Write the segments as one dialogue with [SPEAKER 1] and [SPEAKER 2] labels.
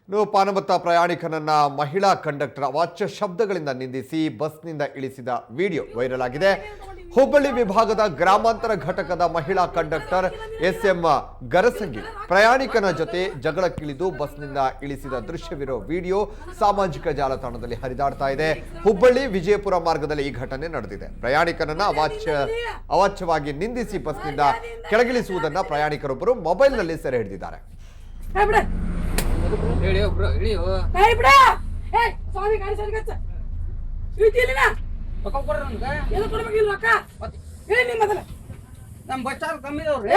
[SPEAKER 1] ಪಾನಮತ್ತ ಪ್ರಯಾಣಿಕನನ್ನ ಮಹಿಳಾ ಕಂಡಕ್ಟರ್ ಅವಾಚ್ಯ ಶಬ್ದಗಳಿಂದ ನಿಂದಿಸಿ ಬಸ್ನಿಂದ ಇಳಿಸಿದ ವಿಡಿಯೋ ವೈರಲ್ ಆಗಿದೆ. ಹುಬ್ಬಳ್ಳಿ ವಿಭಾಗದ ಗ್ರಾಮಾಂತರ ಘಟಕದ ಮಹಿಳಾ ಕಂಡಕ್ಟರ್ ಎಸ್ಎಂ ಗರಸಂಗಿ ಪ್ರಯಾಣಿಕನ ಜೊತೆ ಜಗಳಕ್ಕಿಳಿದು ಬಸ್ನಿಂದ ಇಳಿಸಿದ ದೃಶ್ಯವಿರೋ ವಿಡಿಯೋ ಸಾಮಾಜಿಕ ಜಾಲತಾಣದಲ್ಲಿ ಹರಿದಾಡ್ತಾ ಇದೆ. ಹುಬ್ಬಳ್ಳಿ ವಿಜಯಪುರ ಮಾರ್ಗದಲ್ಲಿ ಈ ಘಟನೆ ನಡೆದಿದೆ. ಪ್ರಯಾಣಿಕನನ್ನ ಅವಾಚ್ಯವಾಗಿ ನಿಂದಿಸಿ ಬಸ್ನಿಂದ ಕೆಳಗಿಳಿಸುವುದನ್ನ ಪ್ರಯಾಣಿಕರೊಬ್ಬರು ಮೊಬೈಲ್ನಲ್ಲಿ ಸೆರೆ ಹಿಡಿದಿದ್ದಾರೆ.
[SPEAKER 2] ಸ್ವಾಮಿ ಗಾಡಿ ಸರಿಗಚ್ಚ ರೊಕ್ಕ ಕೊಡ್ರಿ ನಮ್ಗೆ ಏನು ಕೊಡ್ಬೇಕಿಲ್ಲ ರೊಕ್ಕ ಹೇಳಿ ನಿಮ್ಮ ಮೊದಲ ನಮ್ಮ ಬಚ್ಚಾರ ಕಮ್ಮಿ ಇದಾವ್ರಿ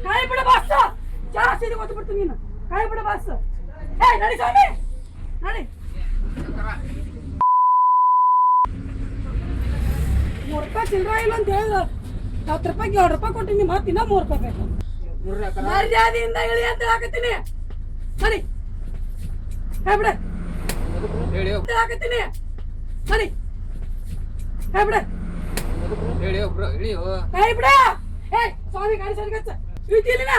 [SPEAKER 2] ಕಾಯಿ ಬಿಡ ಬಾಸ್ ಜಾಸ್ತಿ ಗೊತ್ತು ಬಿಡ್ತೀನಿ ನೀನು ಕಾಯಿ ಬಿಡ ಬಾಸ್ ನಡಿ ಸ್ವಾಮಿ ನಡಿ 3 ರೂಪಾಯಿ ಚಿಲ್ಲರೆ ಇಲ್ಲ ಅಂತ ಹೇಳಿದ್ರು 10 ರೂಪಾಯಿಗೆ 2 ರೂಪಾಯಿ ಕೊಟ್ಟಿನಿ ಮತ್ತೆ ಇನ್ನ 3 ರೂಪಾಯಿ ಬೇಕು ಮರ್ಯಾದೆಯಿಂದ ಇಳಿ ಅಂತ ಹಾಕತ್ತೀನಿ ಸರಿ ಕೈ ಬಿಡ ಹಾಕತ್ತೀನಿ ಸರಿ ಕೈ ಬಿಡ ಕೈ ಬಿಡ ಸ್ವಾಮಿ ಗಾಡಿ ಸರಿಗಚ್ಚ ಇಳಿತಿಲ್ಲ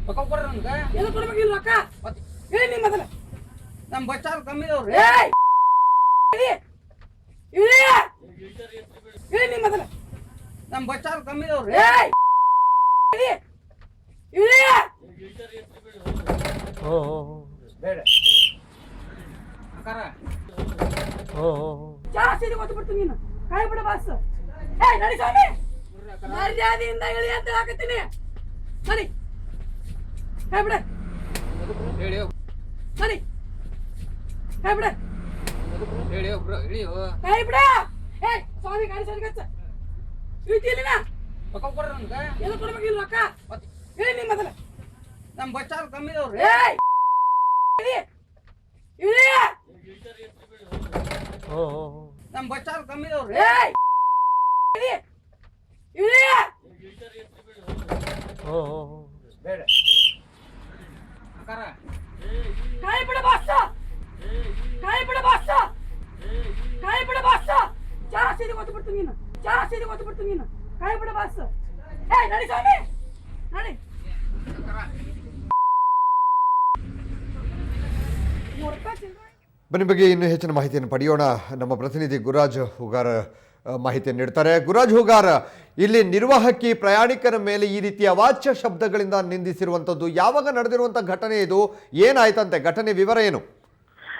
[SPEAKER 2] ರೊಕ್ಕ ಕೊಡ್ರಿ ನಮ್ಗೆ ಏನು ಕೊಡ್ಬೇಕಿಲ್ಲ ರೊಕ್ಕ ಹೇಳಿ ನಿಮ್ಮ ಮೊದಲ ನಮ್ಮ ಬಚ್ಚಾರ ಕಮ್ಮಿ ಇದಾವ್ರಿ ಹೇಳಿ ನಿಮ್ಮ ಮೊದಲ ನಮ್ಮ ಬಚ್ಚಾರ ಕಮ್ಮಿ ಇದಾವ್ರಿ ಜಾಸ್ತಿ ಗೊತ್ತು ಬಿಡ್ತೀನಿ ನೀನು ಕಾಯಿ ಬಿಡ ಬಾಸ್ ನಡಿ ಸ್ವಾಮಿ ಮರ್ಯಾದೆಯಿಂದ ಇಳಿ ಅಂತ ಹಾಕತ್ತೀನಿ ಸರಿ ಕೈ ಬಿಡ ಸರಿ ಕೈ ಬಿಡ ಕೈ ಬಿಡ ಸ್ವಾಮಿ ಗಾಡಿ ಸರಿಗಚ್ಚ ಇಳಿತಿಲ್ಲ ರೊಕ್ಕ ಕೊಡ್ರಿ ನಮ್ಗೆ ಏನು ಕೊಡ್ಬೇಕಿಲ್ಲ ರೊಕ್ಕ ಹೇಳಿ ನಿಮ್ಮ ಮೊದಲ ನಮ್ಮ ಬಚ್ಚಾರ ಕಮ್ಮಿ ಇದಾವ್ರಿ ನಮ್ಮ ಬಚ್ಚಾರ ಕಮ್ಮಿ ಇದಾವ್ರಿ ಕಾಯಿ ಬಿಡ ಬಾಸ್ ಕಾಯಿ ಬಿಡ ಬಾಸ್ ಕಾಯಿ ಬಿಡ ಬಾಸ್ ಜಾಸ್ತಿ ಗೊತ್ತು ಬಿಡ್ತೀನಿ ನೀನು ಜಾಸ್ತಿ ಗೊತ್ತು ಬಿಡ್ತೀನಿ ನೀನು ಕಾಯಿ ಬಿಡ ಬಾಸ್ ನಡಿ ಸ್ವಾಮಿ ನಡಿ
[SPEAKER 1] ಬನ್ನಿ ಬಗ್ಗೆ ಇನ್ನೂ ಹೆಚ್ಚಿನ ಮಾಹಿತಿಯನ್ನು ಪಡೆಯೋಣ. ನಮ್ಮ ಪ್ರತಿನಿಧಿ ಗುರುರಾಜ್ ಹುಗಾರ್ ಮಾಹಿತಿಯನ್ನು ನೀಡ್ತಾರೆ. ಗುರುರಾಜ್ ಹುಗಾರ್, ಇಲ್ಲಿ ನಿರ್ವಾಹಕಿ ಪ್ರಯಾಣಿಕರ ಮೇಲೆ ಈ ರೀತಿಯ ಅವಾಚ್ಯ ಶಬ್ದಗಳಿಂದ ನಿಂದಿಸಿರುವಂಥದ್ದು ಯಾವಾಗ ನಡೆದಿರುವಂಥ ಘಟನೆ ಇದು? ಏನಾಯ್ತಂತೆ? ಘಟನೆ ವಿವರ ಏನು?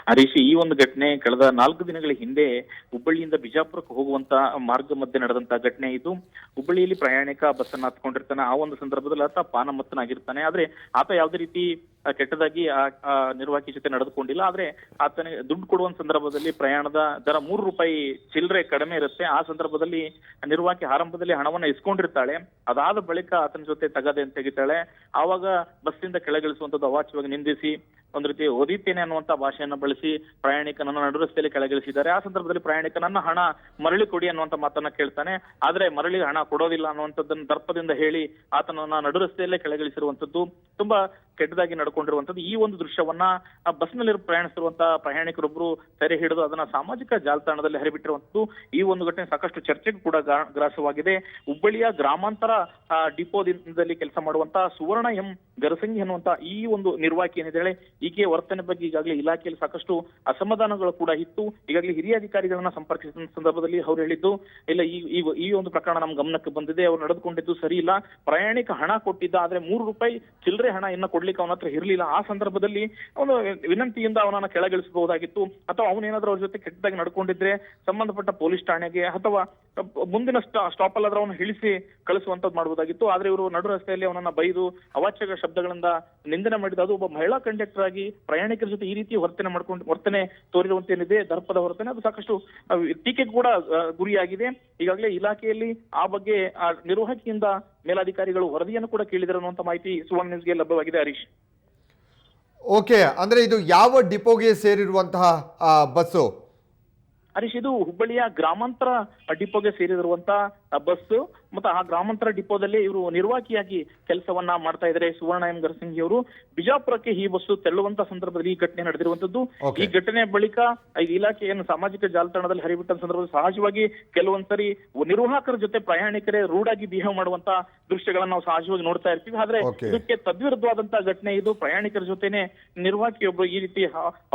[SPEAKER 3] ಹರೀಶ್, ಈ ಒಂದು ಘಟನೆ ಕಳೆದ 4 ದಿನಗಳ ಹಿಂದೆ ಹುಬ್ಬಳ್ಳಿಯಿಂದ ಬಿಜಾಪುರಕ್ಕೆ ಹೋಗುವಂತ ಮಾರ್ಗ ಮಧ್ಯೆ ನಡೆದಂತ ಘಟನೆ ಇದು. ಹುಬ್ಬಳ್ಳಿಯಲ್ಲಿ ಪ್ರಯಾಣಿಕ ಬಸ್ ಅನ್ನ ಹತ್ಕೊಂಡಿರ್ತಾನೆ. ಆ ಒಂದು ಸಂದರ್ಭದಲ್ಲಿ ಆತ ಪಾನಮತ್ತನಾಗಿರ್ತಾನೆ. ಆದ್ರೆ ಆತ ಯಾವುದೇ ರೀತಿ ಕೆಟ್ಟದಾಗಿ ಆ ನಿರ್ವಾಹಕಿ ಜೊತೆ ನಡೆದುಕೊಂಡಿಲ್ಲ. ಆದ್ರೆ ಆತನಿಗೆ ದುಡ್ಡು ಕೊಡುವ ಸಂದರ್ಭದಲ್ಲಿ ಪ್ರಯಾಣದ ದರ 3 ರೂಪಾಯಿ ಚಿಲ್ಲರೆ ಕಡಿಮೆ ಇರುತ್ತೆ. ಆ ಸಂದರ್ಭದಲ್ಲಿ ನಿರ್ವಾಹಕಿ ಆರಂಭದಲ್ಲಿ ಹಣವನ್ನ ಇಸ್ಕೊಂಡಿರ್ತಾಳೆ. ಅದಾದ ಬಳಿಕ ಆತನ ಜೊತೆ ತಗದೆ ಅಂತ ತೆಗಿತಾಳೆ. ಆವಾಗ ಬಸ್ಸಿಂದ ಕೆಳಗಿಳಿಸುವಂತದ್ದು ಅವಾಚ್ಯವಾಗಿ ನಿಂದಿಸಿ ಒಂದ್ ರೀತಿ ಓದಿತೇನೆ ಅನ್ನುವಂತ ಭಾಷೆಯನ್ನ ಬಳಸಿ ಪ್ರಯಾಣಿಕನನ್ನ ನಡು ರಸ್ತೆಯಲ್ಲಿ ಕೆಳಗಿಳಿಸಿದ್ದಾರೆ. ಆ ಸಂದರ್ಭದಲ್ಲಿ ಪ್ರಯಾಣಿಕನನ್ನ ಹಣ ಮರಳಿ ಕೊಡಿ ಅನ್ನುವಂತ ಮಾತನ್ನ ಕೇಳ್ತಾನೆ. ಆದ್ರೆ ಮರಳಿ ಹಣ ಕೊಡೋದಿಲ್ಲ ಅನ್ನುವಂಥದ್ದನ್ನ ದರ್ಪದಿಂದ ಹೇಳಿ ಆತನನ್ನ ನಡು ರಸ್ತೆಯಲ್ಲೇ ಕೆಳಗಿಳಿಸಿರುವಂತದ್ದು ತುಂಬಾ ಕೆಟ್ಟದಾಗಿ ನಡ್ಕೊಂಡಿರುವಂತದ್ದು. ಈ ಒಂದು ದೃಶ್ಯವನ್ನ ಬಸ್ನಲ್ಲಿ ಪ್ರಯಾಣಿಸಿರುವಂತಹ ಪ್ರಯಾಣಿಕರೊಬ್ಬರು ಸೆರೆ ಹಿಡಿದು ಅದನ್ನ ಸಾಮಾಜಿಕ ಜಾಲತಾಣದಲ್ಲಿ ಹರಿಬಿಟ್ಟಿರುವಂತದ್ದು. ಈ ಒಂದು ಘಟನೆ ಸಾಕಷ್ಟು ಚರ್ಚೆಗೂ ಕೂಡ ಗ್ರಾಸವಾಗಿದೆ. ಹುಬ್ಬಳ್ಳಿಯ ಗ್ರಾಮಾಂತರ ಡಿಪೋದಲ್ಲಿ ಕೆಲಸ ಮಾಡುವಂತಹ ಸುವರ್ಣ ಎಂ ಗರಸಂಗಿ ಅನ್ನುವಂತ ಈ ಒಂದು ನಿರ್ವಾಹಕಿ ಏನಿದ್ದಾಳೆ, ಈಕೆಯ ವರ್ತನೆ ಬಗ್ಗೆ ಈಗಾಗಲೇ ಇಲಾಖೆಯಲ್ಲಿ ಸಾಕಷ್ಟು ಅಸಮಾಧಾನಗಳು ಕೂಡ ಇತ್ತು. ಈಗಾಗಲೇ ಹಿರಿಯ ಅಧಿಕಾರಿಗಳನ್ನ ಸಂಪರ್ಕಿಸಿದ ಸಂದರ್ಭದಲ್ಲಿ ಅವ್ರು ಹೇಳಿದ್ದು, ಇಲ್ಲ ಈ ಒಂದು ಪ್ರಕರಣ ನಮ್ ಗಮನಕ್ಕೆ ಬಂದಿದೆ, ಅವ್ರು ನಡೆದುಕೊಂಡಿದ್ದು ಸರಿ ಇಲ್ಲ. ಪ್ರಯಾಣಿಕ ಹಣ ಕೊಟ್ಟಿದ್ದ, ಆದ್ರೆ 3 ರೂಪಾಯಿ ಚಿಲ್ಲರೆ ಹಣ ಇನ್ನ ಕೊಡ್ಲಿಕ್ಕೆ ಅವನ ಹತ್ರ ಇರಲಿಲ್ಲ. ಆ ಸಂದರ್ಭದಲ್ಲಿ ಒಂದು ವಿನಂತಿಯಿಂದ ಅವನನ್ನ ಕೆಳಗಿಳಿಸಬಹುದಾಗಿತ್ತು. ಅಥವಾ ಅವನೇನಾದ್ರೂ ಅವ್ರ ಜೊತೆ ಕೆಟ್ಟದಾಗಿ ನಡ್ಕೊಂಡಿದ್ರೆ ಸಂಬಂಧಪಟ್ಟ ಪೊಲೀಸ್ ಠಾಣೆಗೆ ಅಥವಾ ಮುಂದಿನ ಸ್ಟಾಪ್ ಅಲ್ಲಾದ್ರೂ ಅವನು ಇಳಿಸಿ ಕಳಿಸುವಂತದ್ದು ಮಾಡಬಹುದಾಗಿತ್ತು. ಆದ್ರೆ ಇವರು ನಡು ರಸ್ತೆಯಲ್ಲಿ ಅವನನ್ನ ಬೈದು ಅವಾಚ್ಯ ಶಬ್ದಗಳಿಂದ ನಿಂದನೆ ಮಾಡಿದ. ಅದು ಒಬ್ಬ ಮಹಿಳಾ ಕಂಡಕ್ಟರ್ ಆಗಿ ಪ್ರಯಾಣಿಕರ ಜೊತೆ ಈ ರೀತಿ ವರ್ತನೆ ತೋರಿರುವಂತೇನಿದೆ ದರ್ಪದ ವರ್ತನೆ, ಅದು ಸಾಕಷ್ಟು ಟೀಕೆಗೆ ಕೂಡ ಗುರಿಯಾಗಿದೆ. ಈಗಾಗಲೇ ಇಲಾಖೆಯಲ್ಲಿ ಆ ಬಗ್ಗೆ ನಿರ್ವಾಹಕಿಯಿಂದ ಮೇಲಾಧಿಕಾರಿಗಳು ವರದಿಯನ್ನು ಕೂಡ ಕೇಳಿದರು ಅನ್ನುವಂತ ಮಾಹಿತಿ ಸುವರ್ಣ ನ್ಯೂಸ್ಗೆ ಲಭ್ಯವಾಗಿದೆ. ಹರೀಶ್,
[SPEAKER 1] ಓಕೆ, ಅಂದ್ರೆ ಇದು ಯಾವ ಡಿಪೋಗೆ ಸೇರಿರುವಂತಹ ಬಸ್ಸು?
[SPEAKER 3] ಹರೀಶ್, ಇದು ಹುಬ್ಬಳ್ಳಿಯ ಗ್ರಾಮಾಂತರ ಡಿಪೋಗೆ ಸೇರಿರುವಂತಹ ಬಸ್ ಮತ್ತು ಆ ಗ್ರಾಮಾಂತರ ಡಿಪೋದಲ್ಲಿ ಇವರು ನಿರ್ವಾಹಕಿಯಾಗಿ ಕೆಲಸವನ್ನ ಮಾಡ್ತಾ ಇದ್ದಾರೆ. ಸುವರ್ಣ ಎಂ ಗರ್ಸಿಂಗಿ ಅವರು ಬಿಜಾಪುರಕ್ಕೆ ಈ ಬಸ್ಸು ತೆರಳುವಂತ ಸಂದರ್ಭದಲ್ಲಿ ಈ ಘಟನೆ ನಡೆದಿರುವಂತದ್ದು.
[SPEAKER 1] Okay.
[SPEAKER 3] ಈ ಘಟನೆ ಬಳಿಕ ಈ ಇಲಾಖೆಯನ್ನು ಸಾಮಾಜಿಕ ಜಾಲತಾಣದಲ್ಲಿ ಹರಿಬಿಟ್ಟ ಸಂದರ್ಭದಲ್ಲಿ ಸಹಜವಾಗಿ ಕೆಲವೊಂದ್ಸರಿ ನಿರ್ವಾಹಕರ ಜೊತೆ ಪ್ರಯಾಣಿಕರೇ ರೂಢ್ ಆಗಿ ಬಿಹೇವ್ ಮಾಡುವಂತ ದೃಶ್ಯಗಳನ್ನ ನಾವು ಸಹಜವಾಗಿ ನೋಡ್ತಾ ಇರ್ತೀವಿ. ಆದ್ರೆ
[SPEAKER 1] Okay.
[SPEAKER 3] ಇದಕ್ಕೆ ತದ್ವಿರುದ್ಧವಾದಂತಹ ಘಟನೆ ಇದು. ಪ್ರಯಾಣಿಕರ ಜೊತೆನೆ ನಿರ್ವಾಹಕಿಯೊಬ್ಬರು ಈ ರೀತಿ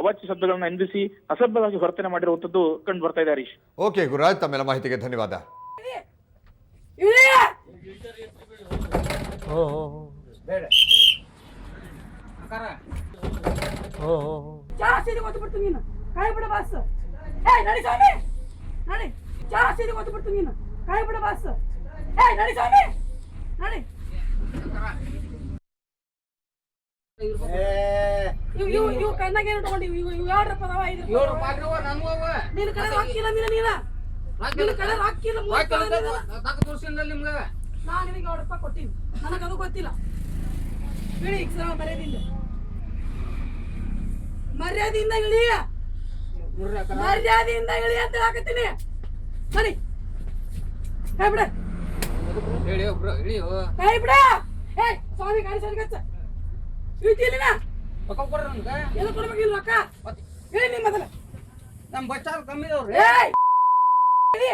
[SPEAKER 3] ಅವಾಚ್ಯ ಶಬ್ದಗಳನ್ನ ನಿಂದಿಸಿ ಅಸಭ್ಯವಾಗಿ ವರ್ತನೆ ಮಾಡಿರುವಂತದ್ದು ಕಂಡು ಬರ್ತಾ ಇದೆ. ಹರೀಶ್,
[SPEAKER 1] ಓಕೆ ಗುರುರಾಜ್, ತಮ್ಮೆಲ್ಲ ಮಾಹಿತಿಗೆ ಧನ್ಯವಾದ.
[SPEAKER 2] ಇಳಿ. ಜಾಸ್ತಿ ಗೊತ್ತುಬಿಡ್ತೀನಿ ನೀನು, ಕಾಯಿ ಬಿಡ ಬಾಸ್. ನಡಿ ಸ್ವಾಮಿ, ನಡಿ. ಜಾಸ್ತಿ ಗೊತ್ತುಬಿಡ್ತೀನಿ ನೀನು, ಕಾಯಿ ಬಿಡ ಬಾಸ್. ನಡಿ ಸ್ವಾಮಿ, ನಡಿ. ಇವು ಕಣ್ಣಾಗ ಏನು ತಗೊಂಡಿವಿ? ಇವು 2 ರೂಪಾಯಿ ಅದಾವ, 5 ರೂಪಾಯಿ. ನಿನ್ನ ಕಡೆ ಹಾಕಿಲ್ಲ ನಿನ್ನ ಕಡೆ ಹಾಕಿಲ್ಲ. ನಾನು ನಿನಗೆ 2 ರೂಪಾಯಿ ಕೊಟ್ಟಿನಿ, ನನಗದು ಗೊತ್ತಿಲ್ಲ. ಇಳಿ ಮರ್ಯಾದೆಯಿಂದ ಇಳಿಯ, ಮರ್ಯಾದೆಯಿಂದ ಇಳಿ ಅಂತ ಹಾಕತ್ತೀನಿ. ಸರಿ, ಕೈ ಬಿಡ, ಕೈ ಬಿಡ. ಸ್ವಾಮಿ ಗಾಡಿ ಸರಿಗಚ್ಚ ಇಳಿತಿಲ್ಲ. ಎಲ್ಲ ಕೊಡ್ಬೇಕಿಲ್ಲ ರೊಕ್ಕ. ಇಳಿ ನಿಮ್ಮ ಮೊದಲ.
[SPEAKER 4] ನಮ್ಮ ಬಚ್ಚಾರ ಕಮ್ಮಿ
[SPEAKER 2] ಇಳಿ.